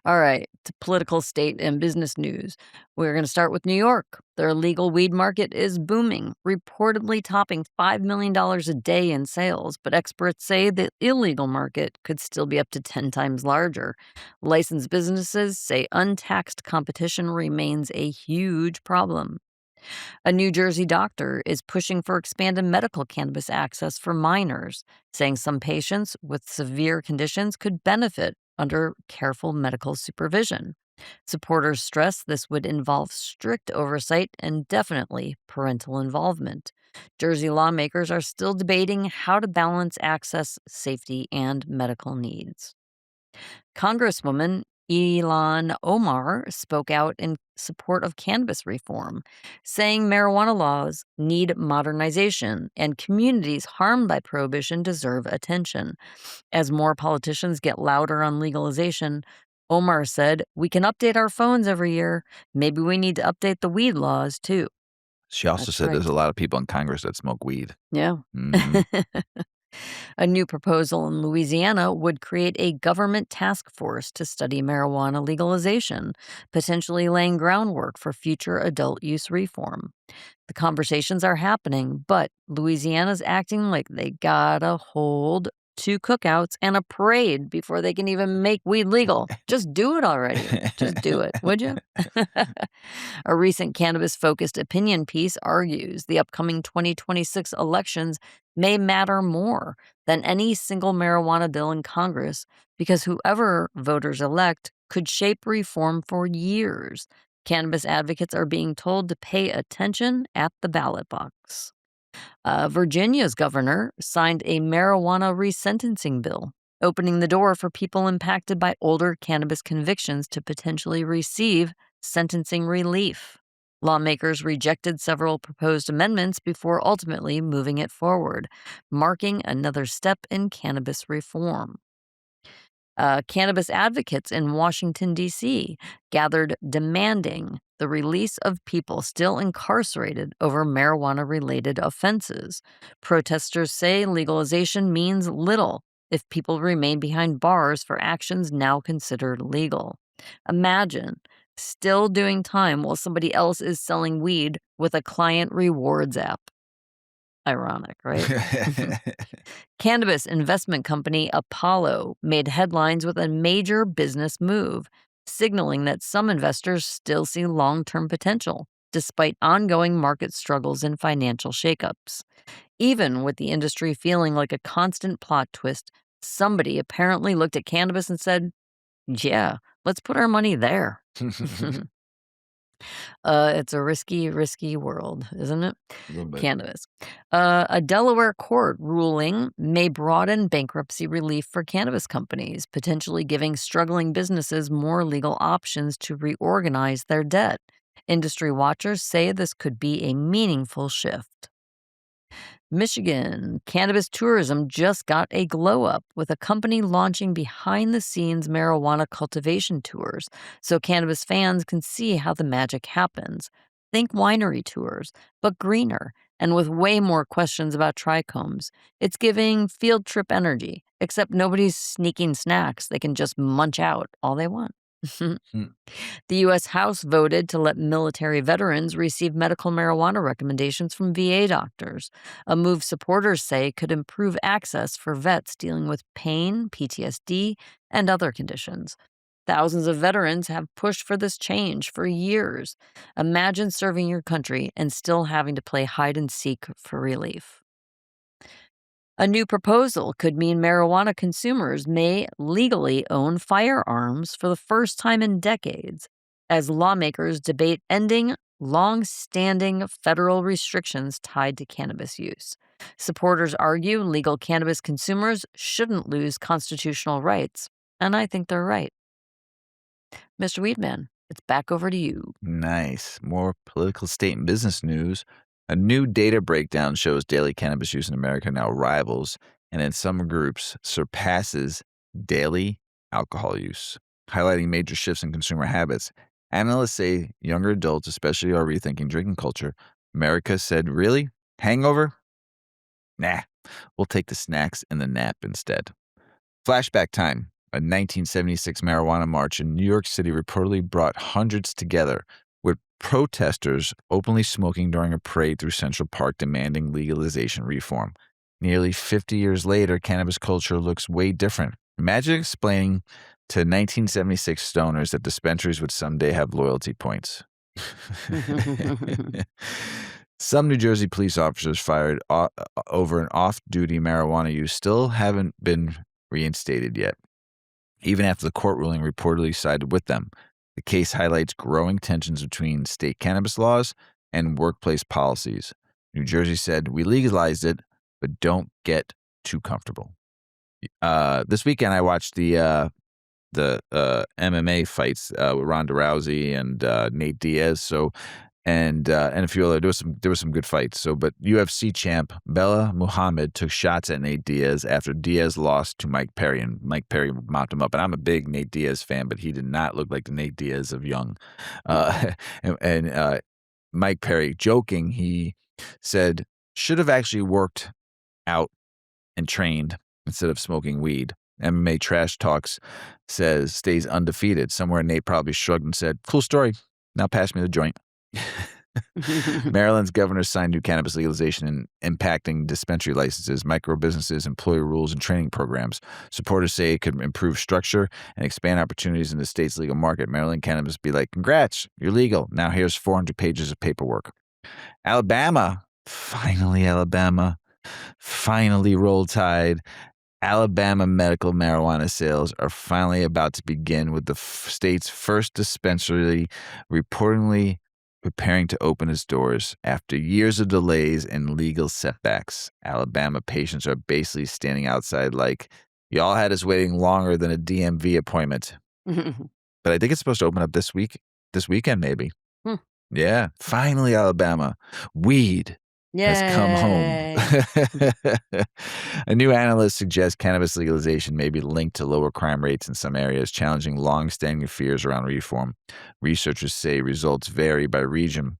All right, to political, state, and business news. We're going to start with New York. Their legal weed market is booming, reportedly topping $5 million a day in sales, but experts say the illegal market could still be up to 10 times larger. Licensed businesses say untaxed competition remains a huge problem. A New Jersey doctor is pushing for expanded medical cannabis access for minors, saying some patients with severe conditions could benefit under careful medical supervision. Supporters stress this would involve strict oversight and definitely parental involvement. Jersey lawmakers are still debating how to balance access, safety, and medical needs. Congresswoman Ilhan Omar spoke out in support of cannabis reform, saying marijuana laws need modernization and communities harmed by prohibition deserve attention. As more politicians get louder on legalization, Omar said, "We can update our phones every year. Maybe we need to update the weed laws too." She also That's said right. there's a lot of people in Congress that smoke weed. Yeah. Mhm. A new proposal in Louisiana would create a government task force to study marijuana legalization, potentially laying groundwork for future adult use reform. The conversations are happening, but Louisiana's acting like they gotta hold two cookouts and a parade before they can even make weed legal. Just do it already. Just do it, would you? A recent cannabis focused opinion piece argues the upcoming 2026 elections may matter more than any single marijuana bill in Congress because whoever voters elect could shape reform for years. Cannabis advocates are being told to pay attention at the ballot box. Virginia's governor signed a marijuana resentencing bill, opening the door for people impacted by older cannabis convictions to potentially receive sentencing relief. Lawmakers rejected several proposed amendments before ultimately moving it forward, marking another step in cannabis reform. Cannabis advocates in Washington, D.C. gathered demanding the release of people still incarcerated over marijuana related offenses. Protesters say legalization means little if people remain behind bars for actions now considered legal. Imagine still doing time while somebody else is selling weed with a client rewards app. Ironic, right? Cannabis investment company Apollo made headlines with a major business move, signaling that some investors still see long term potential, despite ongoing market struggles and financial shakeups. Even with the industry feeling like a constant plot twist, somebody apparently looked at cannabis and said, "Yeah, let's put our money there." It's a risky, risky world, isn't it? A little bit. Cannabis. A Delaware court ruling may broaden bankruptcy relief for cannabis companies, potentially giving struggling businesses more legal options to reorganize their debt. Industry watchers say this could be a meaningful shift. Michigan cannabis tourism just got a glow up with a company launching behind the scenes marijuana cultivation tours so cannabis fans can see how the magic happens. Think winery tours, but greener and with way more questions about trichomes. It's giving field trip energy, except nobody's sneaking snacks they can just munch out all they want. Hmm. The U.S. House voted to let military veterans receive medical marijuana recommendations from VA doctors, a move supporters say could improve access for vets dealing with pain, PTSD, and other conditions. Thousands of veterans have pushed for this change for years. Imagine serving your country and still having to play hide and seek for relief. A new proposal could mean marijuana consumers may legally own firearms for the first time in decades as lawmakers debate ending long-standing federal restrictions tied to cannabis use. Supporters argue legal cannabis consumers shouldn't lose constitutional rights, and I think they're right. Mr. Weedman, it's back over to you. Nice. More political, state, and business news. A new data breakdown shows daily cannabis use in America now rivals, and in some groups surpasses daily alcohol use, highlighting major shifts in consumer habits. Analysts say younger adults, especially, are rethinking drinking culture. America said, really? Hangover? Nah, we'll take the snacks and the nap instead. Flashback time. A 1976 marijuana march in New York City reportedly brought hundreds together, with protesters openly smoking during a parade through Central Park demanding legalization reform. Nearly 50 years later, cannabis culture looks way different. Imagine explaining to 1976 stoners that dispensaries would someday have loyalty points. Some New Jersey police officers fired over an off-duty marijuana use still haven't been reinstated yet, even after the court ruling reportedly sided with them. The case highlights growing tensions between state cannabis laws and workplace policies. New Jersey said, we legalized it, but don't get too comfortable. This weekend, I watched the the MMA fights with Ronda Rousey and Nate Diaz. So and a few other there was some good fights. So, but UFC champ Bella Muhammad took shots at Nate Diaz after Diaz lost to Mike Perry, and Mike Perry mopped him up. And I'm a big Nate Diaz fan, but he did not look like the Nate Diaz of young. And Mike Perry, joking, he said should have actually worked out and trained instead of smoking weed. MMA Trash Talks says stays undefeated. Somewhere Nate probably shrugged and said, "Cool story. Now pass me the joint." Maryland's governor signed new cannabis legalization and impacting dispensary licenses, micro businesses, employer rules, and training programs. Supporters say it could improve structure and expand opportunities in the state's legal market. Maryland cannabis be like, "Congrats, you're legal. Now here's 400 pages of paperwork." Alabama, finally roll tide. Alabama medical marijuana sales are finally about to begin, with the state's first dispensary reportedly preparing to open its doors after years of delays and legal setbacks. Alabama patients are basically standing outside like, y'all had us waiting longer than a DMV appointment. But I think it's supposed to open up this weekend maybe. Yeah, finally Alabama. Weed has come home. A new analyst suggests cannabis legalization may be linked to lower crime rates in some areas, challenging long-standing fears around reform. Researchers say results vary by region,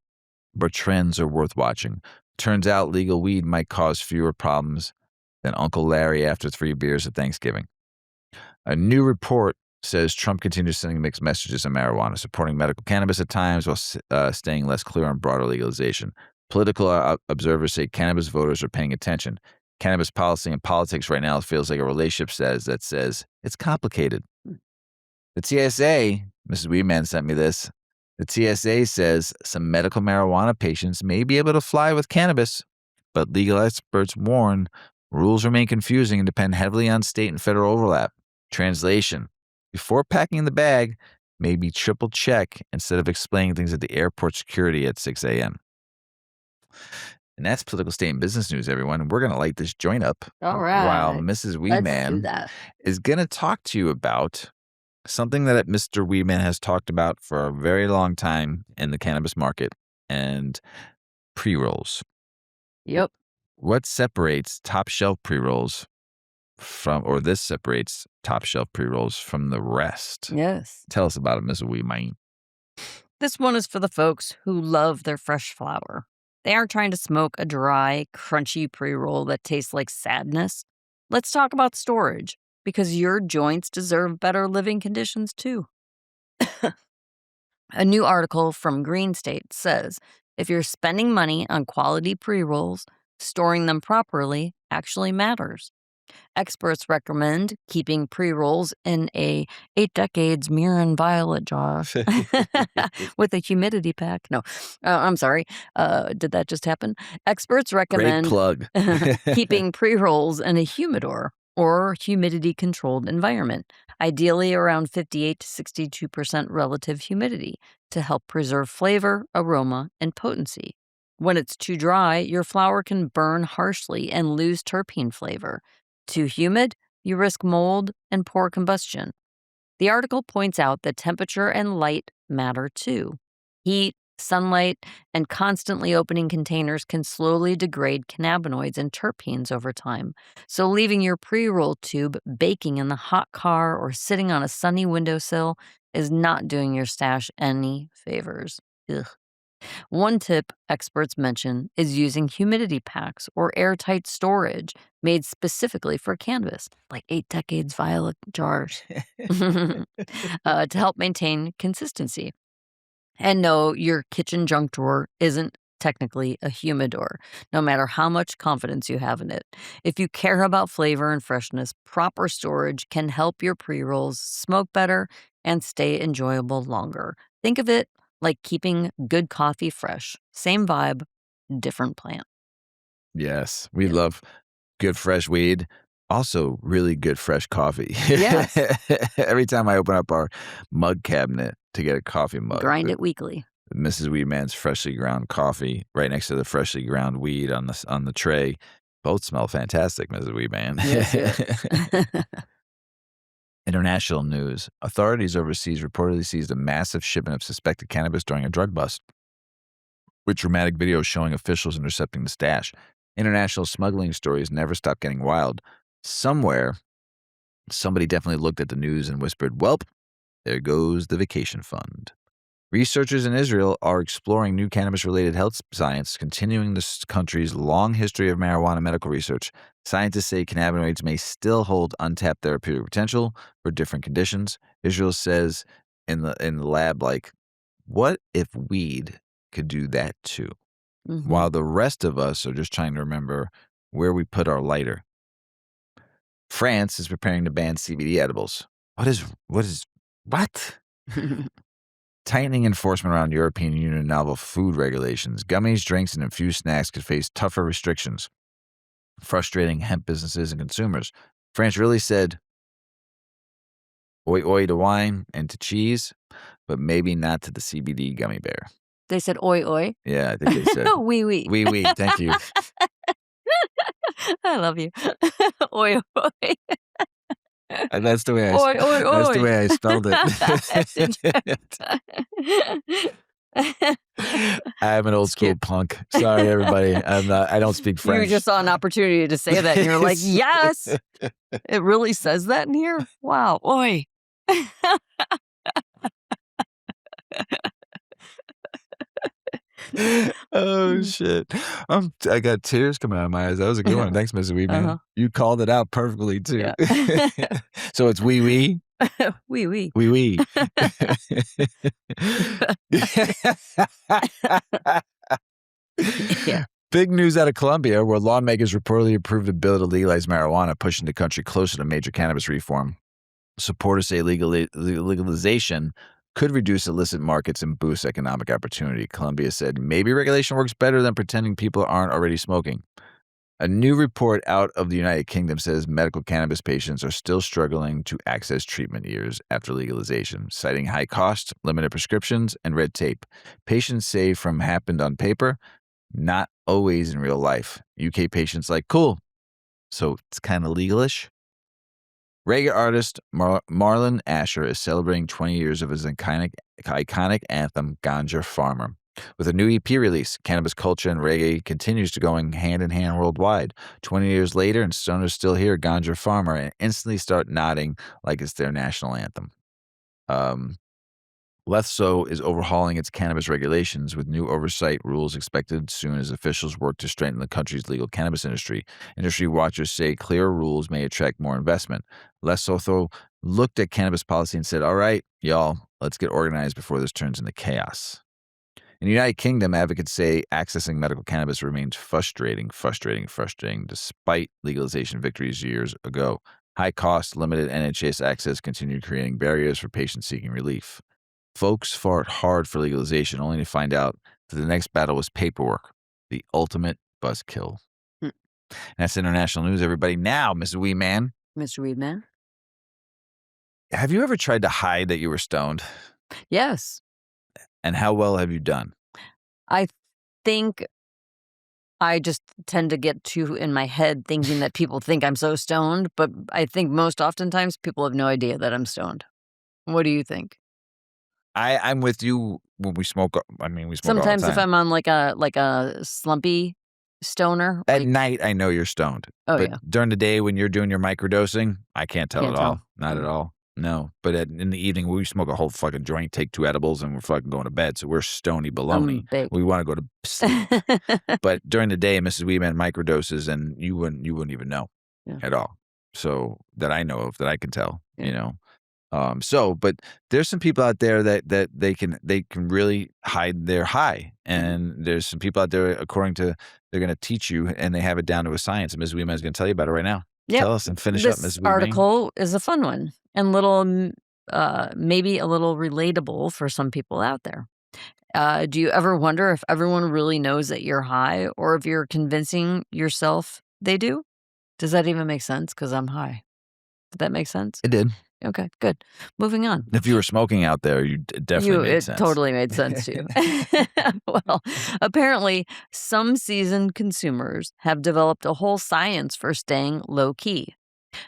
but trends are worth watching. Turns out legal weed might cause fewer problems than Uncle Larry after 3 beers at Thanksgiving. A new report says Trump continues sending mixed messages on marijuana, supporting medical cannabis at times while staying less clear on broader legalization. Political observers say cannabis voters are paying attention. Cannabis policy and politics right now feels like a relationship that says it's complicated. The TSA, Mrs. Weedman sent me this. The TSA says some medical marijuana patients may be able to fly with cannabis, but legal experts warn rules remain confusing and depend heavily on state and federal overlap. Translation: before packing the bag, maybe triple check instead of explaining things at the airport security at 6 a.m. And that's political state and business news, everyone. And we're going to light this joint up All right. while Mrs. Weedman is going to talk to you about something that Mr. Weedman has talked about for a very long time in the cannabis market, and pre-rolls. Yep. What separates top shelf pre-rolls separates top shelf pre-rolls from the rest? Yes. Tell us about it, Mrs. Weedman. This one is for the folks who love their fresh flower. They aren't trying to smoke a dry, crunchy pre-roll that tastes like sadness. Let's talk about storage, because your joints deserve better living conditions too. A new article from Green State says if you're spending money on quality pre-rolls, storing them properly actually matters. Experts recommend keeping pre-rolls in a 8 decades Mirren violet jar with a humidity pack. No, I'm sorry. Did that just happen? Experts recommend Great plug. keeping pre-rolls in a humidor or humidity-controlled environment, ideally around 58 to 62% relative humidity, to help preserve flavor, aroma, and potency. When it's too dry, your flower can burn harshly and lose terpene flavor. Too humid, you risk mold and poor combustion. The article points out that temperature and light matter too. Heat, sunlight, and constantly opening containers can slowly degrade cannabinoids and terpenes over time. So leaving your pre-roll tube baking in the hot car or sitting on a sunny windowsill is not doing your stash any favors. Ugh. One tip experts mention is using humidity packs or airtight storage made specifically for cannabis, like 8 decades violet jars, to help maintain consistency. And no, your kitchen junk drawer isn't technically a humidor, no matter how much confidence you have in it. If you care about flavor and freshness, proper storage can help your pre-rolls smoke better and stay enjoyable longer. Think of it like keeping good coffee fresh. Same vibe, different plant. Yes, we love good fresh weed. Also, really good fresh coffee. Yes. Every time I open up our mug cabinet to get a coffee mug, Grind it weekly. Mrs. Weedman's freshly ground coffee right next to the freshly ground weed on the tray. Both smell fantastic, Mrs. Weedman. Yes. International news. Authorities overseas reportedly seized a massive shipment of suspected cannabis during a drug bust, with dramatic videos showing officials intercepting the stash. International smuggling stories never stop getting wild. Somewhere, somebody definitely looked at the news and whispered, "Welp, there goes the vacation fund." Researchers in Israel are exploring new cannabis-related health science, continuing this country's long history of marijuana medical research. Scientists say cannabinoids may still hold untapped therapeutic potential for different conditions. Israel says in the lab, like, what if weed could do that too? Mhm. While the rest of us are just trying to remember where we put our lighter. France is preparing to ban CBD edibles. What? Tightening enforcement around European Union novel food regulations. Gummies, drinks, and infused snacks could face tougher restrictions, frustrating hemp businesses and consumers. France really said oi oi to wine and to cheese, but maybe not to the CBD gummy bear. They said oi oi. Yeah, I think they said Wee wee. wee wee. Thank you. I love you. Oi oi. That's the way I. Oi oi oi. That's the way I spelled it. I'm an old It's school cute. punk. Sorry, everybody. I don't speak French. You just saw an opportunity to say that, and you're like, yes, it really says that in here. Wow, oi. Oh shit! I got tears coming out of my eyes. That was a good one. Thanks, Mrs. Weedman. Uh-huh. You called it out perfectly too. Yeah. So it's wee wee. Wee wee. Wee wee. Yeah. Big news out of Colombia, where lawmakers reportedly approved a bill to legalize marijuana, pushing the country closer to major cannabis reform. Supporters say legalization could reduce illicit markets and boost economic opportunity. Colombia said maybe regulation works better than pretending people aren't already smoking. A new report out of the United Kingdom says medical cannabis patients are still struggling to access treatment years after legalization, citing high costs, limited prescriptions, and red tape. Patients say from happened on paper, not always in real life. UK patients like, cool, so it's kind of legalish. Reggae artist Marlon Asher is celebrating 20 years of his iconic anthem, Ganja Farmer. With a new EP release, cannabis culture and reggae continues to going hand in hand worldwide. 20 years later, and stoners still hear Ganja Farmer and instantly start nodding like it's their national anthem. Leso is overhauling its cannabis regulations with new oversight rules expected soon as officials work to strengthen the country's legal cannabis industry. Industry watchers say clearer rules may attract more investment. Lesotho looked at cannabis policy and said, all right, y'all, let's get organized before this turns into chaos. In the United Kingdom, advocates say accessing medical cannabis remains frustrating despite legalization victories years ago. High cost, limited NHS access continue creating barriers for patients seeking relief. Folks fought hard for legalization only to find out that the next battle was paperwork, the ultimate buzzkill. And that's international news, everybody. Now, Mrs. Weedman. Mr. Weedman? Have you ever tried to hide that you were stoned? Yes. And how well have you done? I think I just tend to get too in my head thinking that people think I'm so stoned, but I think most oftentimes people have no idea that I'm stoned. What do you think? I'm with you when we smoke. I mean, we smoke Sometimes all the if time. I'm on like a slumpy stoner. At like, night, I know you're stoned. Oh, but yeah. during the day when you're doing your microdosing, I can't tell Can't at all. tell. Not at all. No. But in the evening, we smoke a whole fucking joint, take 2 edibles, and we're fucking going to bed. So we're stony baloney. big. We want to go to sleep. But during the day, Mrs. Weedman microdoses, and you wouldn't even know at all. So that I know of, that I can tell, you know. But there's some people out there that they can really hide their high, and there's some people out there, according to, they're going to teach you, and they have it down to a science. And Ms. Weedman is going to tell you about it right now. Yep. Tell us and finish up, Ms. This Weedman. article is a fun one and maybe a little relatable for some people out there. Do you ever wonder if everyone really knows that you're high, or if you're convincing yourself they do? Does that even make sense? Because I'm high. Did that make sense? It did. Okay, good. Moving on. If you were smoking out there, it definitely made sense. It totally made sense to you. Well, apparently, some seasoned consumers have developed a whole science for staying low key.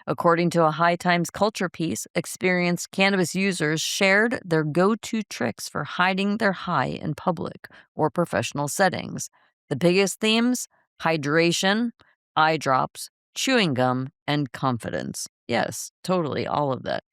According to a High Times Culture piece, experienced cannabis users shared their go-to tricks for hiding their high in public or professional settings. The biggest themes: hydration, eye drops, chewing gum, and confidence. Yes, totally, all of that.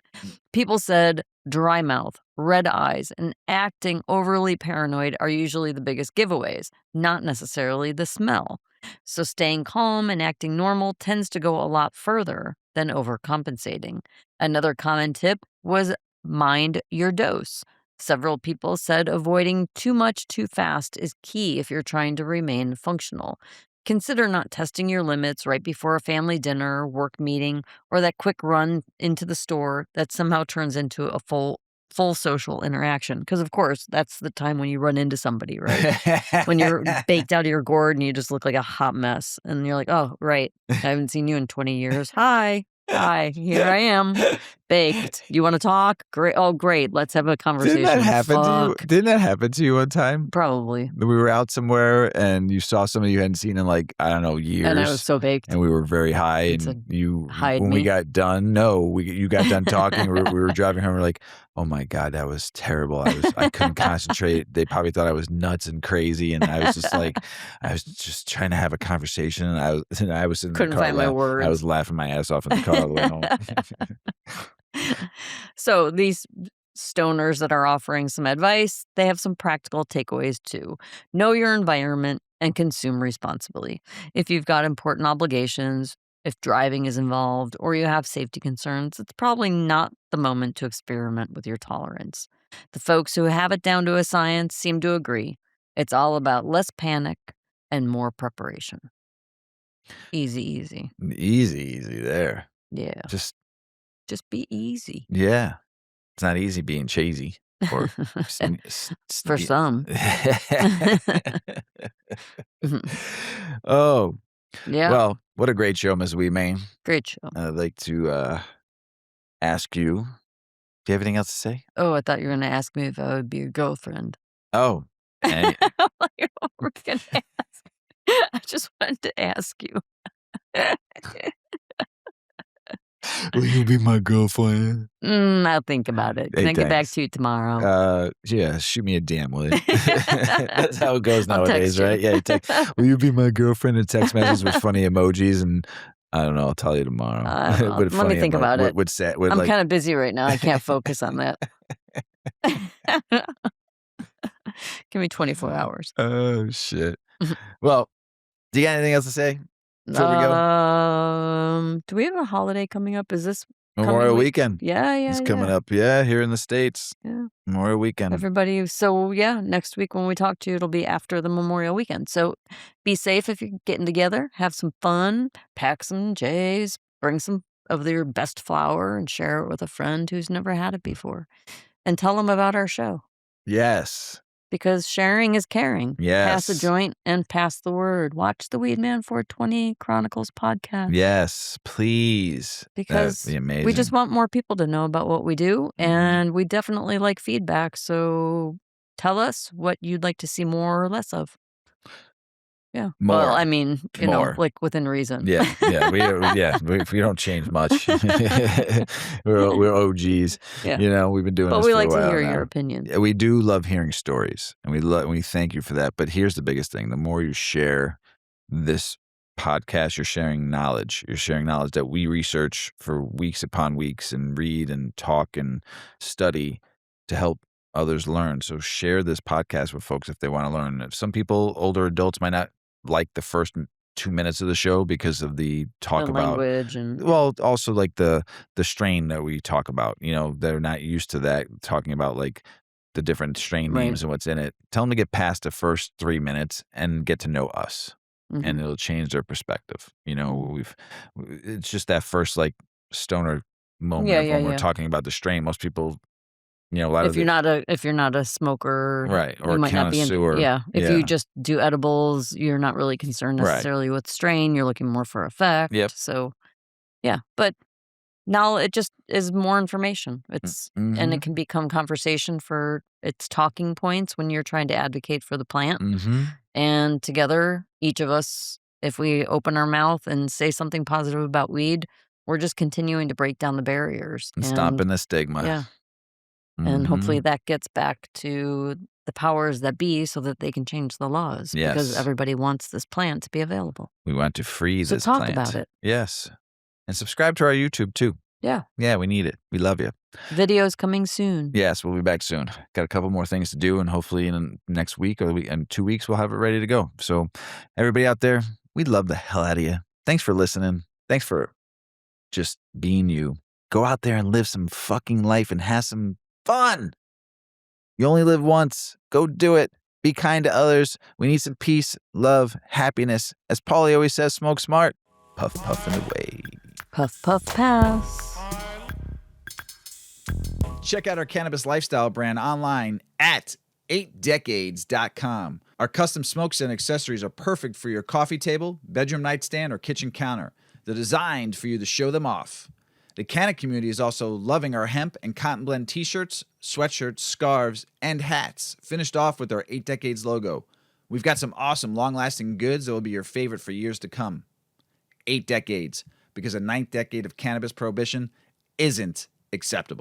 People said dry mouth, red eyes, and acting overly paranoid are usually the biggest giveaways, not necessarily the smell. So staying calm and acting normal tends to go a lot further than overcompensating. Another common tip was mind your dose. Several people said avoiding too much too fast is key if you're trying to remain functional. Consider not testing your limits right before a family dinner, work meeting, or that quick run into the store that somehow turns into a full social interaction. Because of course, that's the time when you run into somebody, right? When you're baked out of your gourd and you just look like a hot mess, and you're like, "Oh, right, I haven't seen you in 20 years. Hi, here I am, baked. You want to talk? Great. Oh, great. Let's have a conversation." Didn't that happen to you? Fuck. Didn't that happen to you one time? Probably. We were out somewhere and you saw somebody you hadn't seen in like, I don't know, years. And I was so baked. And we were very high, It and said, you, "Hide when we me." got done, you got done talking. we were driving home. We're like, oh my God, that was terrible. I couldn't concentrate. They probably thought I was nuts and crazy, and I was just like, I was just trying to have a conversation, and I was in the Couldn't car. find my I words. was laughing my ass off in the car all the way home. So these stoners that are offering some advice, they have some practical takeaways too. Know your environment and consume responsibly. If you've got important obligations, if driving is involved, or you have safety concerns, it's probably not the moment to experiment with your tolerance. The folks who have it down to a science seem to agree. It's all about less panic and more preparation. Easy Easy there. Yeah. Just be easy. Yeah. It's not easy being cheesy. Or For some. Oh, Yeah. well, what a great show, Ms. Weedman. Great show. I'd like to ask you, do you have anything else to say? Oh, I thought you were going to ask me if I would be your girlfriend. Oh, I'm like, what were you going to ask? I just wanted to ask you. will you be my girlfriend? I'll think about it. Can Hey, I get back thanks. to you tomorrow? Yeah, shoot me a DM, will you? That's how it goes I'll nowadays, text you. right? Yeah, you text, will you be my girlfriend? And text messages with funny emojis, and I don't know. I'll tell you tomorrow. Let me think about it. I'm like, kind of busy right now. I can't focus on that. Give me 24 hours. Oh, shit. Well, do you got anything else to say before we go? Do we have a holiday coming up? Is this Memorial Weekend. Yeah. It's coming up. Yeah, here in the States. Yeah. Memorial Weekend. Everybody. So, yeah, next week when we talk to you, it'll be after the Memorial Weekend. So be safe if you're getting together. Have some fun. Pack some J's. Bring some of your best flour and share it with a friend who's never had it before. And tell them about our show. Yes. Because sharing is caring. Yes. Pass a joint and pass the word. Watch the Weedman 420 Chronicles podcast. Yes, please. Because that'd be amazing. we just want more people to know about what we do, and we definitely like feedback. So tell us what you'd like to see more or less of. Yeah. More. Well, I mean, you know, like within reason. Yeah. We don't change much. we're OGs. Yeah. You know, we've been doing But this we for like a while to hear now. your opinion. Yeah, we do love hearing stories, and we thank you for that. But here's the biggest thing: the more you share this podcast, you're sharing knowledge. You're sharing knowledge that we research for weeks upon weeks and read and talk and study to help others learn. So share this podcast with folks if they want to learn. If some people, older adults, might not like the first 2 minutes of the show because of the talk The about language and well, also like the strain that we talk about. You know, they're not used to that, talking about like the different strain Right. names and what's in it. Tell them to get past the first 3 minutes and get to know us, and it'll change their perspective. You know, it's just that first like stoner moment of when we're talking about the strain. Most people, you know, a lot if of you're not a smoker, right, or you a might not be connoisseur. if you just do edibles, you're not really concerned necessarily with strain. You're looking more for effect. Yep. So, yeah, but now it just is more information. It's and it can become conversation for its talking points when you're trying to advocate for the plant. And together, each of us, if we open our mouth and say something positive about weed, we're just continuing to break down the barriers. And stomping the stigma. Yeah. And hopefully that gets back to the powers that be so that they can change the laws. Because Yes. everybody wants this plant to be available. We want to free So this talk plant. about it. Yes. And subscribe to our YouTube too. Yeah. Yeah, we need it. We love you. Videos coming soon. Yes, we'll be back soon. Got a couple more things to do, and hopefully in the next week or in 2 weeks, we'll have it ready to go. So everybody out there, we love the hell out of you. Thanks for listening. Thanks for just being you. Go out there and live some fucking life and have some fun. You only live once. Go do it. Be kind to others. We need some peace, love, happiness. As Paulie always says, smoke smart. Puff, puff, and away. Puff, puff, pass. Check out our cannabis lifestyle brand online at 8decades.com. Our custom smokes and accessories are perfect for your coffee table, bedroom nightstand, or kitchen counter. They're designed for you to show them off. The Canna community is also loving our hemp and cotton blend t-shirts, sweatshirts, scarves, and hats, finished off with our 8 Decades logo. We've got some awesome long-lasting goods that will be your favorite for years to come. 8 Decades, because a 9th decade of cannabis prohibition isn't acceptable.